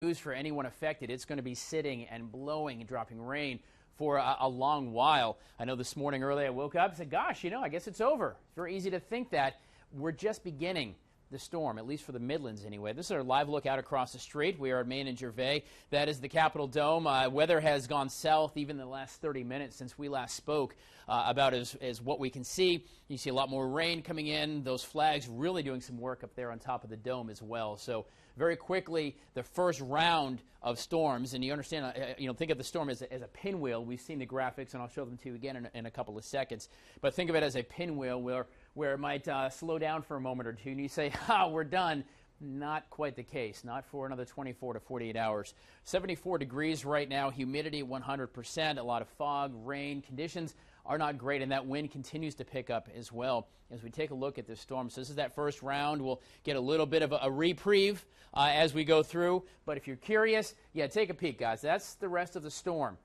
news for anyone affected. It's going to be sitting and blowing and dropping rain for a long while. I know this morning early I woke up and said, gosh, I guess it's over. It's very easy to think that. We're just beginning the storm, at least for the Midlands anyway. This is our live look out across the street. We are at Main and Gervais. That is the Capitol Dome. Weather has gone south even in the last 30 minutes since we last spoke about as what we can see. You see a lot more rain coming in. Those flags really doing some work up there on top of the dome as well. So very quickly, the first round of storms, and you understand, think of the storm as a pinwheel. We've seen the graphics, and I'll show them to you again in a couple of seconds. But think of it as a pinwheel where it might slow down for a moment or two, and you say, we're done. Not quite the case. Not for another 24 to 48 hours. 74 degrees right now, humidity 100%, a lot of fog, rain. Conditions are not great, and that wind continues to pick up as well as we take a look at this storm. So this is that first round. We'll get a little bit of a reprieve as we go through. But if you're curious, take a peek, guys. That's the rest of the storm.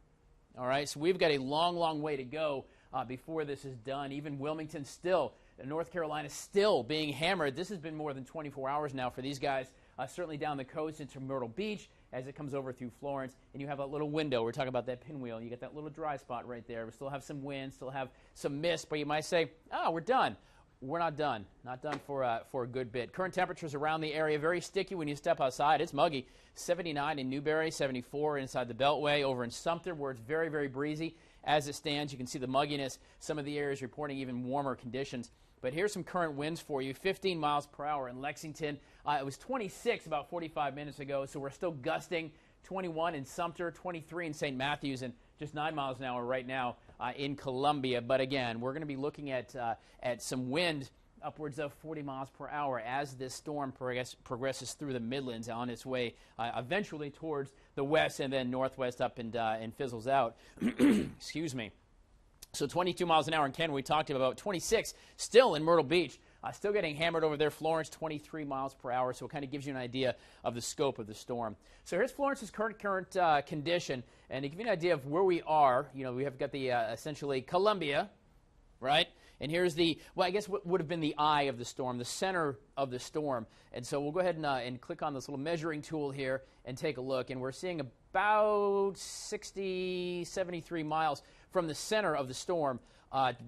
All right, so we've got a long, long way to go before this is done. Even Wilmington still, North Carolina still being hammered. This has been more than 24 hours now for these guys, certainly down the coast into Myrtle Beach as it comes over through Florence. And you have that little window. We're talking about that pinwheel. You get that little dry spot right there. We still have some wind, still have some mist, but you might say, we're done. We're not done. Not done for a good bit. Current temperatures around the area, very sticky when you step outside. It's muggy. 79 in Newberry, 74 inside the Beltway. Over in Sumter, where it's very, very breezy. As it stands, you can see the mugginess. Some of the areas reporting even warmer conditions. But here's some current winds for you. 15 miles per hour in Lexington. It was 26 about 45 minutes ago, so we're still gusting. 21 in Sumter, 23 in St. Matthews, and just 9 miles an hour right now in Columbia. But again, we're going to be looking at some wind upwards of 40 miles per hour as this storm progresses through the Midlands on its way eventually towards the west and then northwest up and fizzles out. Excuse me. So 22 miles an hour in Canada. We talked about 26 still in Myrtle Beach. Still getting hammered over there. Florence, 23 miles per hour. So it kind of gives you an idea of the scope of the storm. So here's Florence's current condition. And to give you an idea of where we are, we have got the essentially Columbia, right? And here's I guess what would have been the eye of the storm, the center of the storm. And so we'll go ahead and click on this little measuring tool here and take a look. And we're seeing about 73 miles from the center of the storm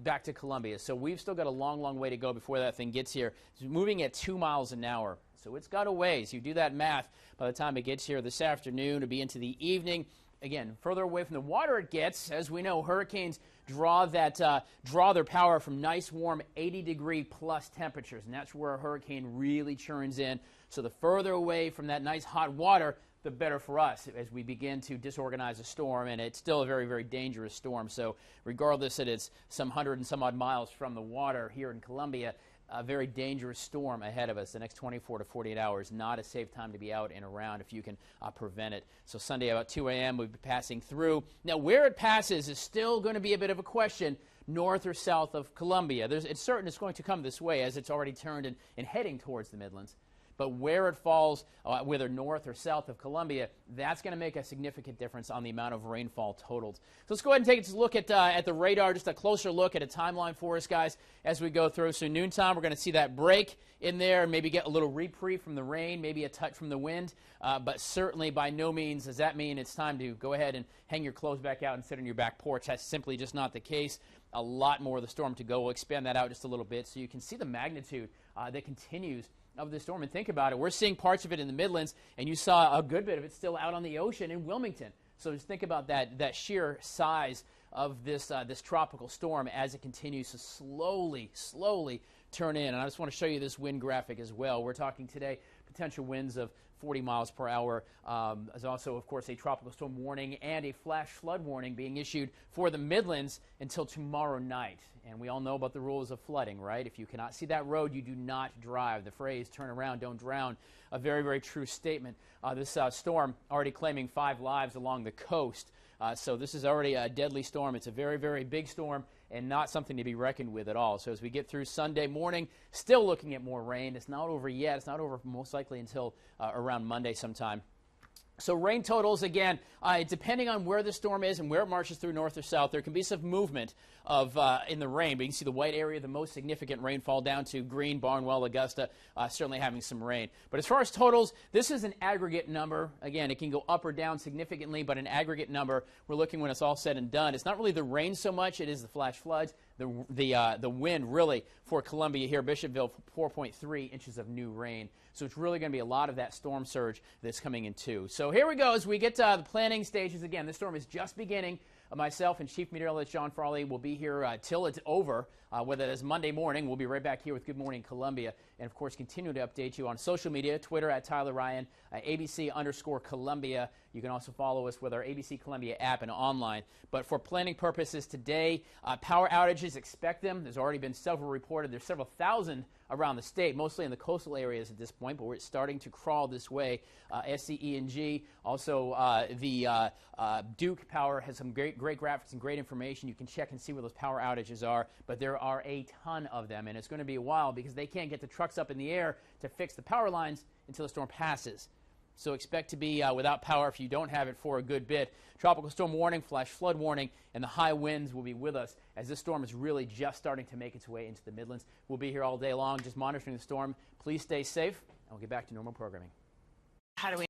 back to Columbia. So we've still got a long, long way to go before that thing gets here. It's moving at 2 miles an hour. So it's got a ways. You do that math by the time it gets here this afternoon to be into the evening. Again, further away from the water it gets, as we know, hurricanes draw their power from nice, warm, 80-degree plus temperatures, and that's where a hurricane really churns in. So the further away from that nice hot water, the better for us as we begin to disorganize a storm, and it's still a very, very dangerous storm. So regardless that it's some 100 and some odd miles from the water here in Columbia, a very dangerous storm ahead of us the next 24 to 48 hours. Not a safe time to be out and around if you can prevent it. So Sunday about 2 a.m. we'll be passing through. Now where it passes is still going to be a bit of a question, north or south of Columbia. It's certain it's going to come this way as it's already turned and heading towards the Midlands. But where it falls, whether north or south of Columbia, that's going to make a significant difference on the amount of rainfall totals. So let's go ahead and take a look at the radar, just a closer look at a timeline for us, guys, as we go through. So noontime, we're going to see that break in there and maybe get a little reprieve from the rain, maybe a touch from the wind. But certainly by no means does that mean it's time to go ahead and hang your clothes back out and sit on your back porch. That's simply just not the case. A lot more of the storm to go. We'll expand that out just a little bit so you can see the magnitude that continues of the storm. And think about it. We're seeing parts of it in the Midlands, and you saw a good bit of it still out on the ocean in Wilmington. So just think about that sheer size of this tropical storm as it continues to slowly turn in. And I just want to show you this wind graphic as well. We're talking today potential winds of 40 miles per hour. There's also, of course, a tropical storm warning and a flash flood warning being issued for the Midlands until tomorrow night. And we all know about the rules of flooding, right? If you cannot see that road, you do not drive. The phrase, turn around, don't drown, a very, very true statement. This storm already claiming 5 lives along the coast. So this is already a deadly storm. It's a very, very big storm and not something to be reckoned with at all. So as we get through Sunday morning, still looking at more rain. It's not over yet. It's not over most likely until around Monday sometime. So rain totals, again, depending on where the storm is and where it marches through north or south, there can be some movement in the rain. But you can see the white area, the most significant rainfall, down to Greene, Barnwell, Augusta, certainly having some rain. But as far as totals, this is an aggregate number. Again, it can go up or down significantly, but an aggregate number, we're looking when it's all said and done. It's not really the rain so much, it is the flash floods. The wind, really, for Columbia here, Bishopville, 4.3 inches of new rain. So it's really going to be a lot of that storm surge that's coming in too. So here we go as we get to the planning stages. Again, this storm is just beginning. Myself and Chief Meteorologist John Farley will be here till it's over, whether it is Monday morning. We'll be right back here with Good Morning Columbia. And, of course, continue to update you on social media, Twitter at Tyler Ryan, ABC_Columbia. You can also follow us with our ABC Columbia app and online. But for planning purposes today, power outages, expect them. There's already been several reported. There's several thousand around the state, mostly in the coastal areas at this point, but we're starting to crawl this way. SCE&G, also the Duke Power has some great graphics and great information. You can check and see where those power outages are, but there are a ton of them, and it's going to be a while because they can't get the trucks up in the air to fix the power lines until the storm passes. So expect to be without power if you don't have it for a good bit. Tropical storm warning, flash flood warning, and the high winds will be with us as this storm is really just starting to make its way into the Midlands. We'll be here all day long just monitoring the storm. Please stay safe, and we'll get back to normal programming. How do we